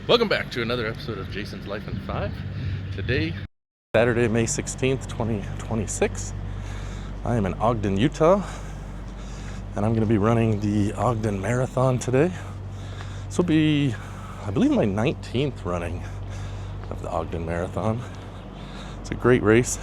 Welcome back to another episode of Jason's Life in 5. Today, Saturday, May 16th, 2026. I am in Ogden, Utah, and I'm going to be running the Ogden Marathon today. This will be, I believe, my 19th running of the Ogden Marathon. It's a great race.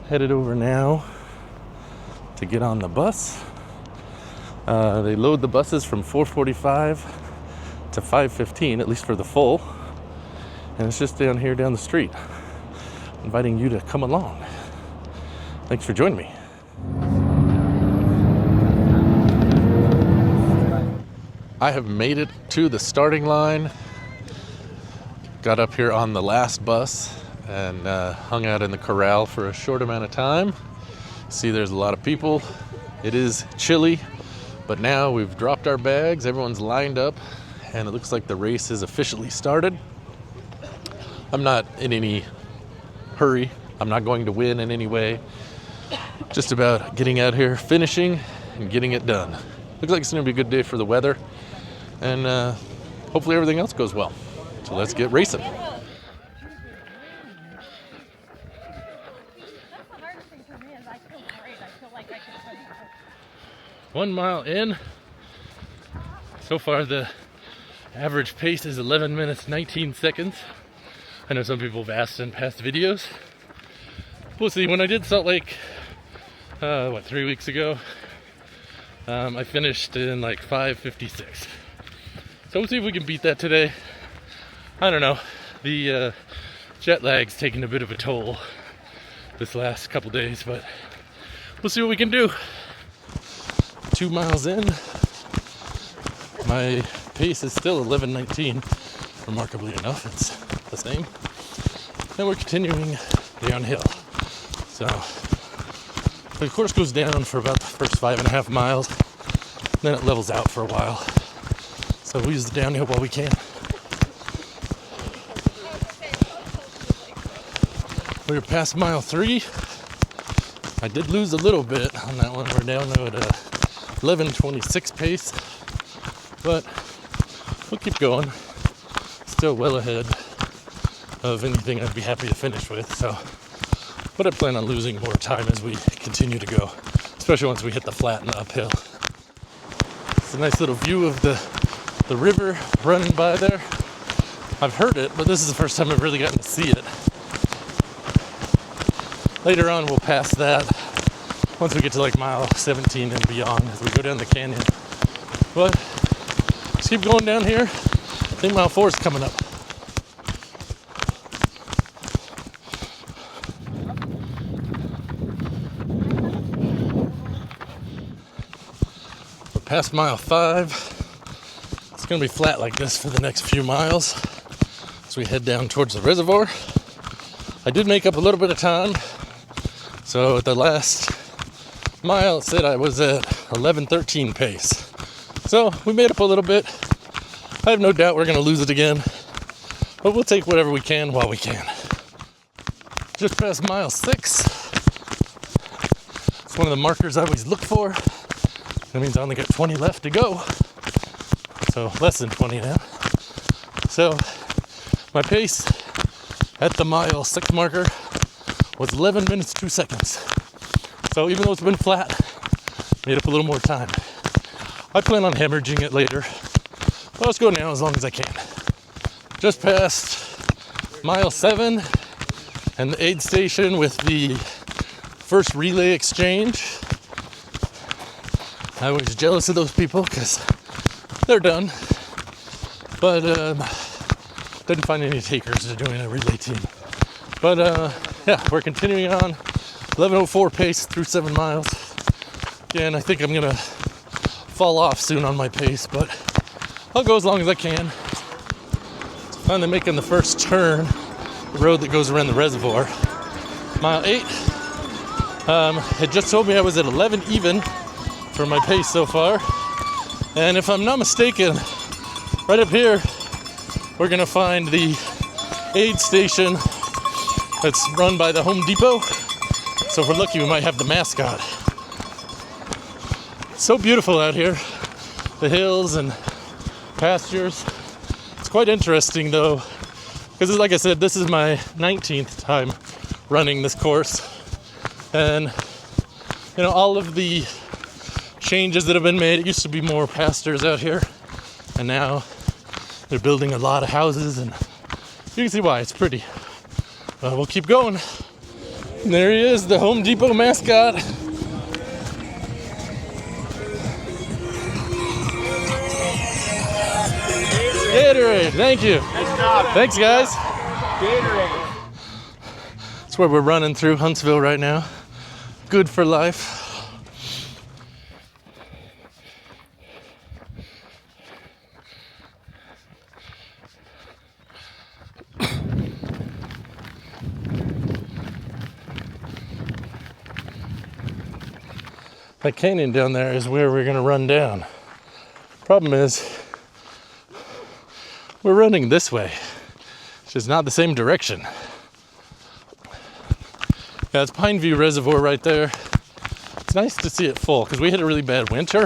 Headed over now to get on the bus. They load the buses from 4:45 to 5:15, at least for the full, and it's just down here down the street. Inviting you to come along. Thanks for joining me. I have made it to the starting line. Got up here on the last bus and hung out in the corral for a short amount of time. See, there's a lot of people. It is chilly, but now we've dropped our bags. Everyone's lined up, and it looks like the race has officially started. I'm not in any hurry. I'm not going to win in any way. Just about getting out here, finishing, and getting it done. Looks like it's going to be a good day for the weather, and hopefully everything else goes well. So let's get racing. 1 mile in. So far the average pace is 11 minutes 19 seconds. I know some people have asked in past videos. We'll see. When I did Salt Lake 3 weeks ago, I finished in like 5:56. So we'll see if we can beat that today. I don't know. The jet lag's taking a bit of a toll this last couple days, but we'll see what we can do. 2 miles in. My pace is still 11:19. Remarkably enough, it's the same. And we're continuing downhill. So the course goes down for about the first 5.5 miles. Then it levels out for a while. So we use the downhill while we can. We're past mile 3. I did lose a little bit on that one. We're down at a 11:26 pace, but we'll keep going. Still well ahead of anything I'd be happy to finish with. So, but I plan on losing more time as we continue to go, especially once we hit the flat and the uphill. It's a nice little view of the river running by there. I've heard it, but this is the first time I've really gotten to see it. Later on, we'll pass that once we get to like mile 17 and beyond as we go down the canyon. But let's keep going down here. I think mile 4 is coming up. We're past mile 5. It's going to be flat like this for the next few miles as we head down towards the reservoir. I did make up a little bit of time. So at the last mile, it said I was at 11:13 pace. So we made up a little bit. I have no doubt we're going to lose it again, but we'll take whatever we can while we can. Just past mile 6. It's one of the markers I always look for. That means I only got 20 left to go. So less than 20 now. So my pace at the mile 6 marker was 11 minutes 2 seconds. So even though it's been flat, made up a little more time. I plan on hemorrhaging it later. But let's go now as long as I can. Just past mile 7 and the aid station with the first relay exchange. I was jealous of those people because they're done. But didn't find any takers to join a relay team. But yeah, we're continuing on 11:04 pace through 7 miles. Again, I think I'm gonna fall off soon on my pace, but I'll go as long as I can. Finally making the first turn, the road that goes around the reservoir. Mile 8. It just told me I was at 11 even for my pace so far. And if I'm not mistaken, right up here, we're gonna find the aid station that's run by the Home Depot. So if we're lucky, we might have the mascot. It's so beautiful out here. The hills and pastures. It's quite interesting though, because like I said, this is my 19th time running this course. And all of the changes that have been made, it used to be more pastures out here, and now they're building a lot of houses, and you can see why. It's pretty. We'll keep going. And there he is, the Home Depot mascot. Gatorade, thank you. Nice job. Thanks, guys. Gatorade. That's where we're running through Huntsville right now. Good for life. That canyon down there is where we're going to run down. Problem is, we're running this way, which is not the same direction. Yeah, it's Pine View Reservoir right there. It's nice to see it full because we had a really bad winter.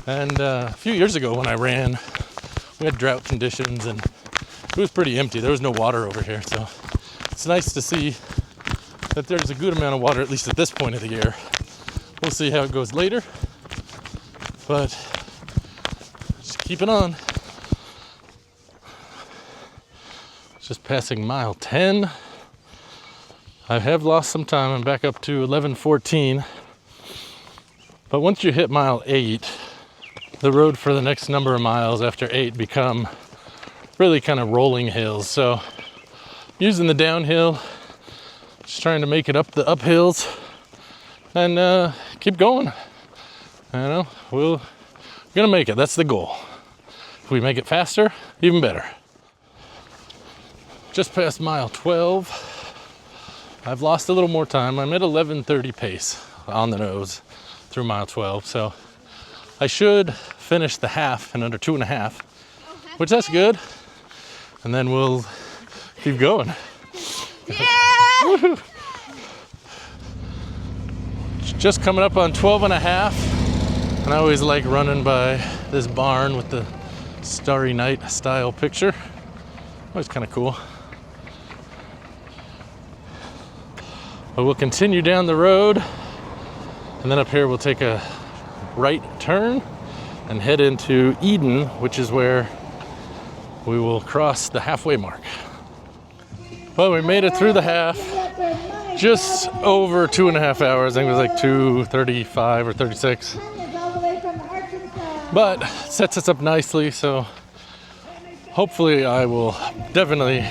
And a few years ago when I ran, we had drought conditions and it was pretty empty. There was no water over here. So it's nice to see that there's a good amount of water, at least at this point of the year. We'll see how it goes later. But just keep it on. Just passing mile 10. I have lost some time. I'm back up to 11:14. But once you hit mile 8, the road for the next number of miles after 8 become really kind of rolling hills. So using the downhill, just trying to make it up the uphills and keep going. We're gonna make it. That's the goal. If we make it faster, even better. Just past mile 12. I've lost a little more time. I'm at 11:30 pace on the nose through mile 12. So I should finish the half in under 2.5, which that's good. And then we'll keep going. Yeah! Just coming up on 12.5. And I always like running by this barn with the Starry Night style picture. Always kind of cool. But we'll continue down the road, and then up here we'll take a right turn and head into Eden, which is where we will cross the halfway mark. Well, we made it through the half, just over 2.5 hours. I think it was like 2:35 or 36. But it sets us up nicely, so hopefully I will definitely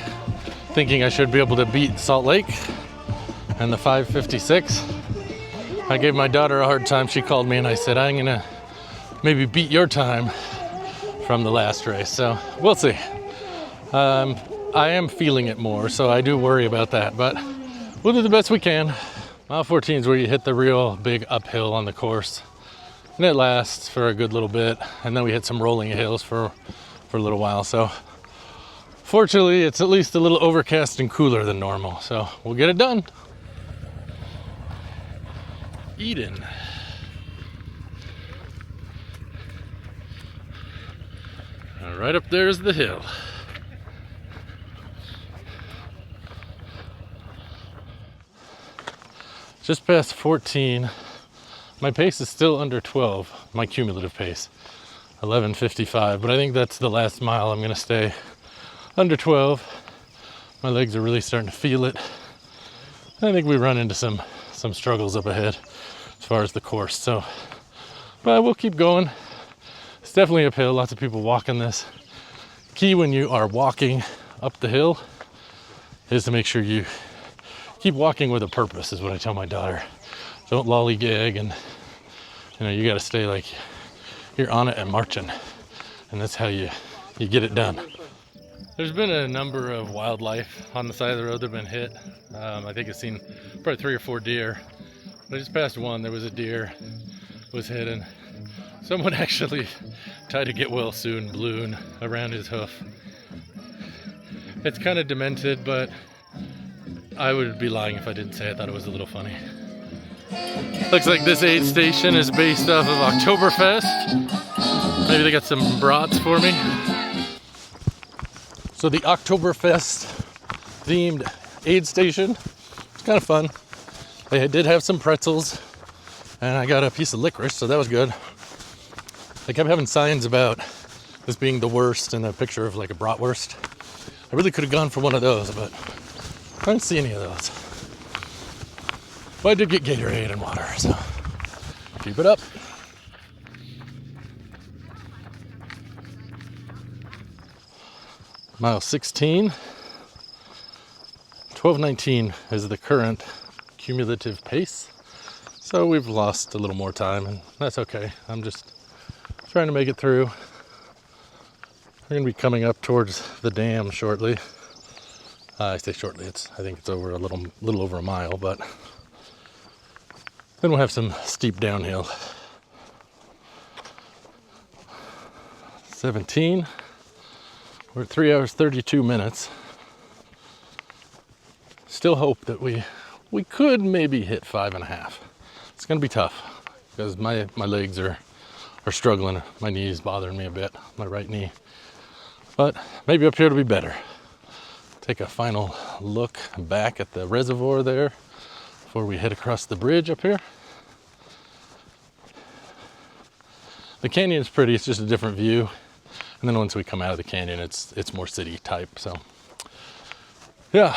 thinking I should be able to beat Salt Lake and the 5:56. I gave my daughter a hard time. She called me and I said, I'm gonna maybe beat your time from the last race. So we'll see. I am feeling it more, so I do worry about that, but we'll do the best we can. Mile 14 is where you hit the real big uphill on the course. And it lasts for a good little bit. And then we hit some rolling hills for a little while. So fortunately, it's at least a little overcast and cooler than normal. So we'll get it done. Eden. Right up there is the hill. Just past 14. My pace is still under 12, my cumulative pace, 11:55. But I think that's the last mile. I'm going to stay under 12. My legs are really starting to feel it. I think we run into some struggles up ahead as far as the course. So, but we'll keep going. It's definitely uphill. Lots of people walking this. Key when you are walking up the hill is to make sure you keep walking with a purpose, is what I tell my daughter. Don't lollygag, and you got to stay like you're on it and marching, and that's how you get it done. There's been a number of wildlife on the side of the road that have been hit. I think I've seen probably 3 or 4 deer. But I just passed one. There was a deer was hit, and someone actually tied a get well soon balloon around his hoof. It's kind of demented, but I would be lying if I didn't say I thought it was a little funny. Looks like this aid station is based off of Oktoberfest. Maybe they got some brats for me. So the Oktoberfest themed aid station, it's kind of fun. They did have some pretzels and I got a piece of licorice, so that was good. They kept having signs about this being the worst and a picture of like a bratwurst. I really could have gone for one of those, but I didn't see any of those. But I did get Gatorade and water, so keep it up. Mile 16. 12:19 is the current cumulative pace. So we've lost a little more time, and that's okay. I'm just trying to make it through. We're gonna be coming up towards the dam shortly. I say shortly, I think it's over a little over a mile, but then we'll have some steep downhill. 17. We're at 3 hours 32 minutes. Still hope that we could maybe hit 5.5. It's gonna be tough because my legs are struggling. My knee is bothering me a bit, my right knee. But maybe up here it'll be better. Take a final look back at the reservoir there before we head across the bridge up here. The canyon's pretty, it's just a different view. And then once we come out of the canyon, it's more city type, so. Yeah,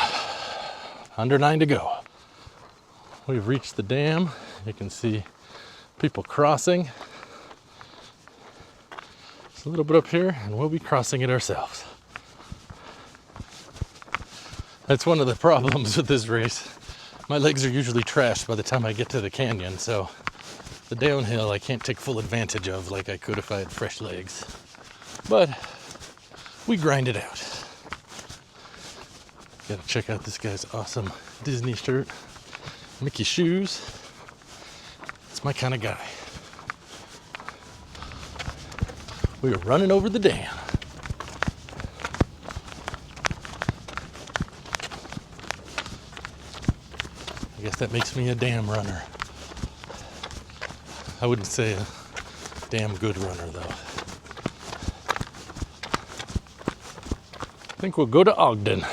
under 9 to go. We've reached the dam. You can see people crossing. It's a little bit up here, and we'll be crossing it ourselves. That's one of the problems with this race. My legs are usually trashed by the time I get to the canyon, so the downhill I can't take full advantage of like I could if I had fresh legs. But we grind it out. Gotta check out this guy's awesome Disney shirt. Mickey shoes. It's my kind of guy. We are running over the dam. I guess that makes me a damn runner. I wouldn't say a damn good runner though. I think we'll go to Ogden.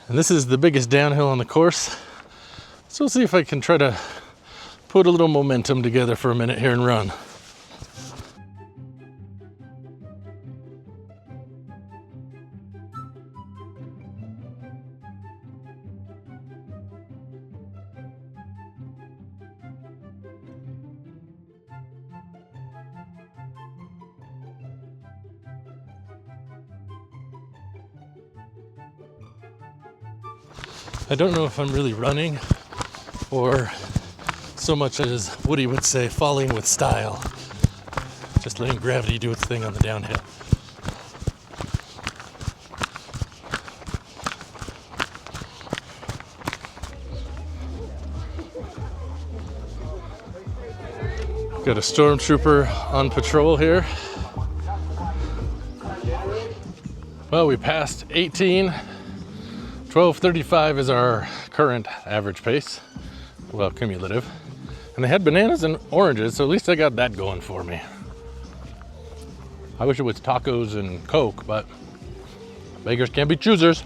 And this is the biggest downhill on the course. So we'll see if I can try to put a little momentum together for a minute here and run. I don't know if I'm really running or so much as Woody would say, falling with style. Just letting gravity do its thing on the downhill. Got a stormtrooper on patrol here. Well, we passed 18. 12:35 is our current average pace, well, cumulative. And they had bananas and oranges, so at least I got that going for me. I wish it was tacos and Coke, but beggars can't be choosers.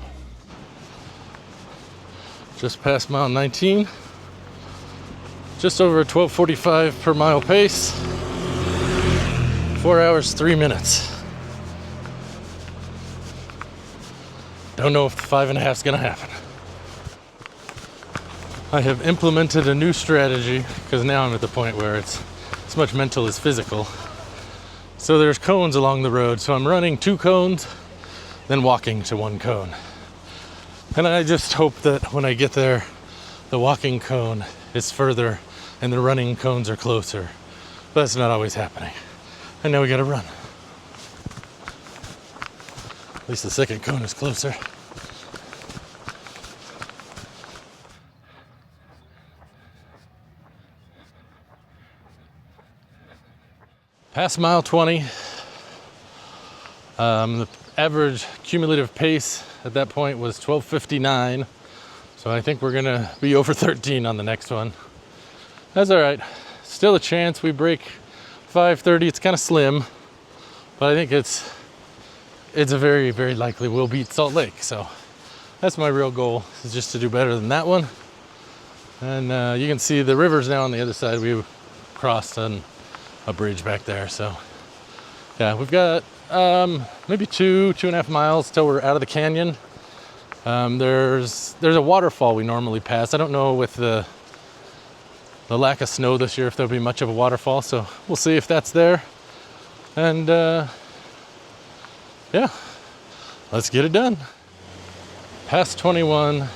Just past mile 19. Just over 12:45 per mile pace. 4 hours, 3 minutes. Don't know if the 5.5 is gonna happen. I have implemented a new strategy because now I'm at the point where it's as much mental as physical. So there's cones along the road. So I'm running 2 cones, then walking to 1 cone. And I just hope that when I get there, the walking cone is further and the running cones are closer. But that's not always happening. And now we gotta run. At least the second cone is closer. Past mile 20. The average cumulative pace at that point was 12:59. So I think we're gonna be over 13 on the next one. That's all right. Still a chance we break 5:30. It's kind of slim, but I think it's a very, very likely we'll beat Salt Lake. So that's my real goal, is just to do better than that one. And you can see the river's now on the other side. We crossed on a bridge back there. So yeah, we've got maybe 2.5 miles till we're out of the canyon. There's a waterfall we normally pass. I don't know with the lack of snow this year if there'll be much of a waterfall, so we'll see if that's there. And yeah, let's get it done. Past 21.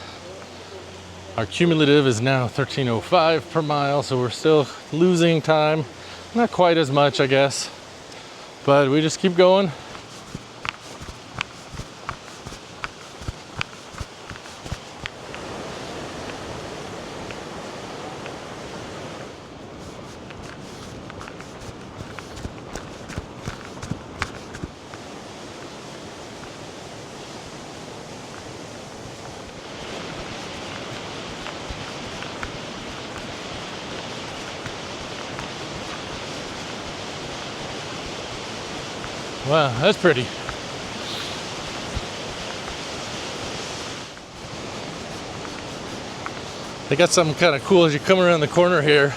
Our cumulative is now 13:05 per mile, so we're still losing time. Not quite as much, I guess, but we just keep going. Wow, that's pretty. They got something kind of cool as you come around the corner here.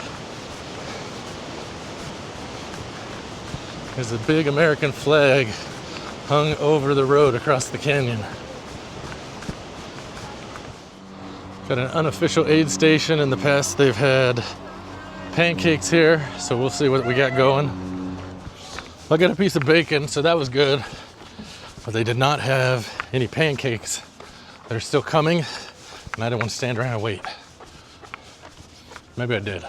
There's a big American flag hung over the road across the canyon. Got an unofficial aid station. In the past they've had pancakes here, so we'll see what we got going. I got a piece of bacon, so that was good. But they did not have any pancakes. They're still coming, and I don't want to stand around and wait. Maybe I did.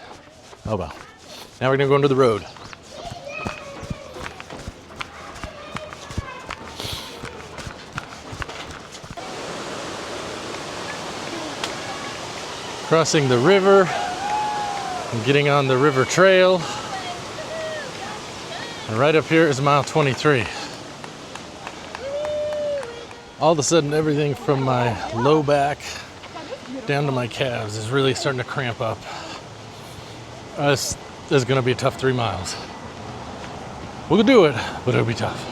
Oh well. Now we're gonna go into the road. Crossing the river and getting on the river trail. And right up here is mile 23. All of a sudden, everything from my low back down to my calves is really starting to cramp up. This is going to be a tough 3 miles. We'll do it, but it'll be tough.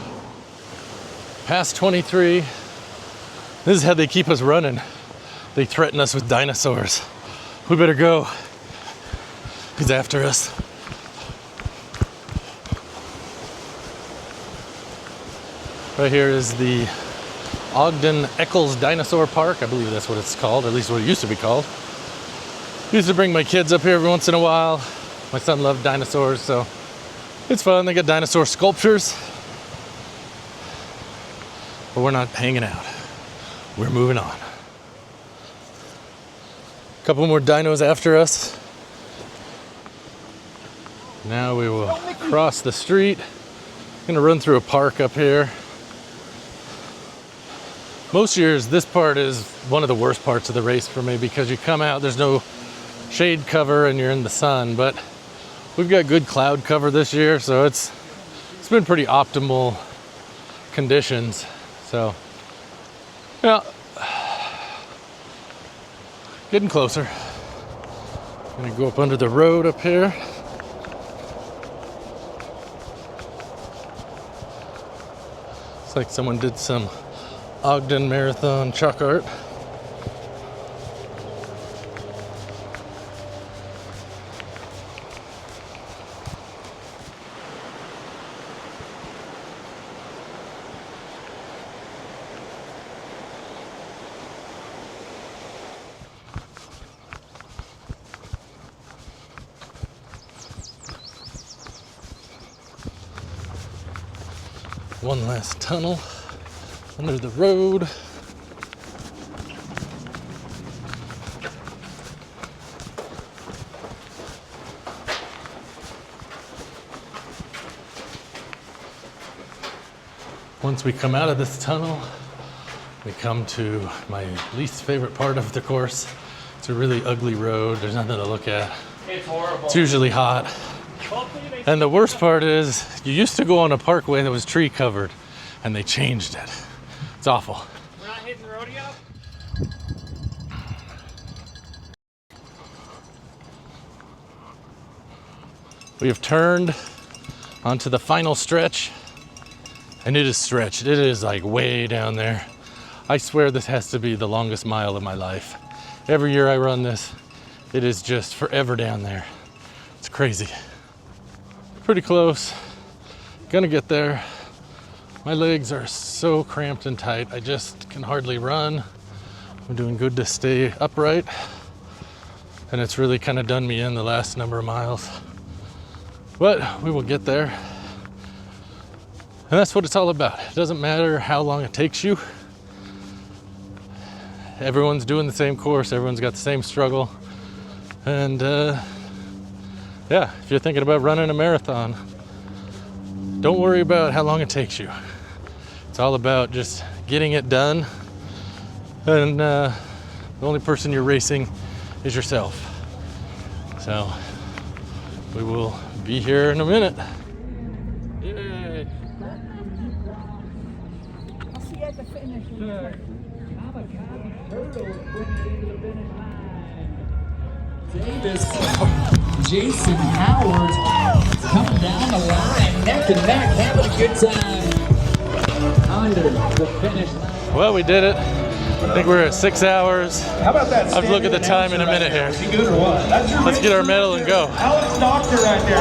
Past 23. This is how they keep us running. They threaten us with dinosaurs. We better go. He's after us. Right here is the Ogden Dinosaur Park. I believe that's what it's called, or at least what it used to be called. Used to bring my kids up here every once in a while. My son loved dinosaurs, so it's fun. They got dinosaur sculptures. But we're not hanging out. We're moving on. A couple more dinos after us. Now we will cross the street. I'm gonna run through a park up here. Most years, this part is one of the worst parts of the race for me because you come out, there's no shade cover and you're in the sun, but we've got good cloud cover this year, so it's been pretty optimal conditions. So, yeah, getting closer. I'm gonna go up under the road up here. Looks like someone did some Ogden Marathon chalk art. One last tunnel under the road. Once we come out of this tunnel, we come to my least favorite part of the course. It's a really ugly road. There's nothing to look at. It's horrible. It's usually hot. And the worst part is, you used to go on a parkway that was tree covered, and they changed it. It's awful. We're not hitting the rodeo? We have turned onto the final stretch, and it is stretched. It is like way down there. I swear this has to be the longest mile of my life. Every year I run this, it is just forever down there. It's crazy. Pretty close. Gonna get there. My legs are so cramped and tight, I just can hardly run. I'm doing good to stay upright, and it's really kind of done me in the last number of miles. But we will get there. And that's what it's all about. It doesn't matter how long it takes you. Everyone's doing the same course, everyone's got the same struggle. And yeah, if you're thinking about running a marathon, don't worry about how long it takes you. It's all about just getting it done. And the only person you're racing is yourself. So we will be here in a minute. Yay! I'll see you at the finish. Davis, Jason Howard coming down the line, neck and neck, having a good time under the finish line. Well, we did it. I think we're at 6 hours. How about that? I'll have to look at the time in a minute here. Is he good or what? That's your Let's get our medal and go. Alex Doctor right there.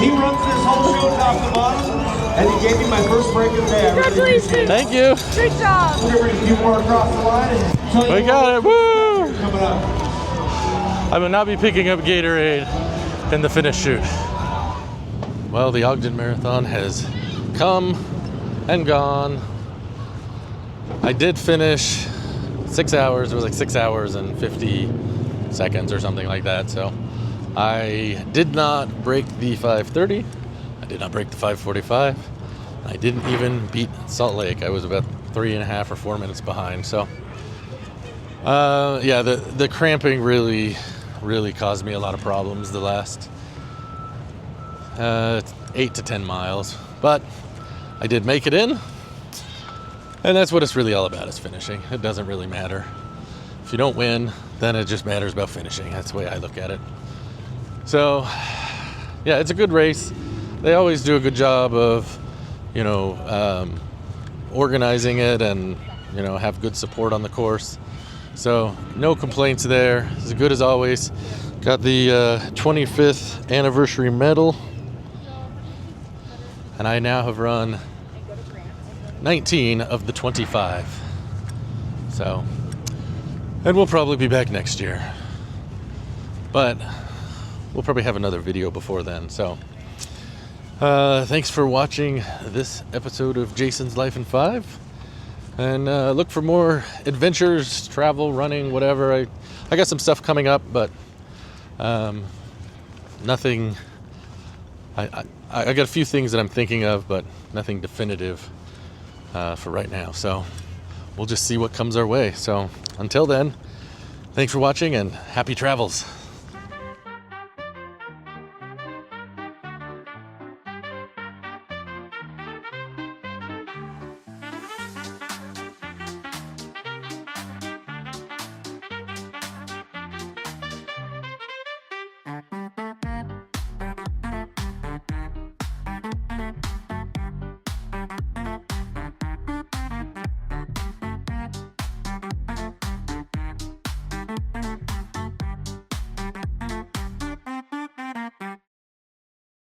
He runs this whole show top to bottom, and he gave me my first break of the day. Congratulations. Thank you. Great job. We're going to bring a few more across the line and tell you We got it. Woo! coming up. I will not be picking up Gatorade in the finish shoot. Well, the Ogden Marathon has come and gone. I did finish 6 hours. It was like 6 hours and 50 seconds or something like that. So I did not break the 5:30. I did not break the 5:45. I didn't even beat Salt Lake. I was about 3.5 or 4 minutes behind. So yeah, the cramping really caused me a lot of problems the last 8 to 10 miles. But I did make it in. And that's what it's really all about, is finishing. It doesn't really matter. If you don't win, then it just matters about finishing. That's the way I look at it. So, yeah, it's a good race. They always do a good job of, organizing it and, have good support on the course. So, no complaints there. As good as always. Got the 25th anniversary medal. And I now have run 19 of the 25. So, and we'll probably be back next year. But we'll probably have another video before then. So, thanks for watching this episode of Jason's Life in 5. And look for more adventures, travel, running, whatever. I got some stuff coming up, but nothing. I got a few things that I'm thinking of, but nothing definitive for right now. So we'll just see what comes our way. So until then, thanks for watching and happy travels.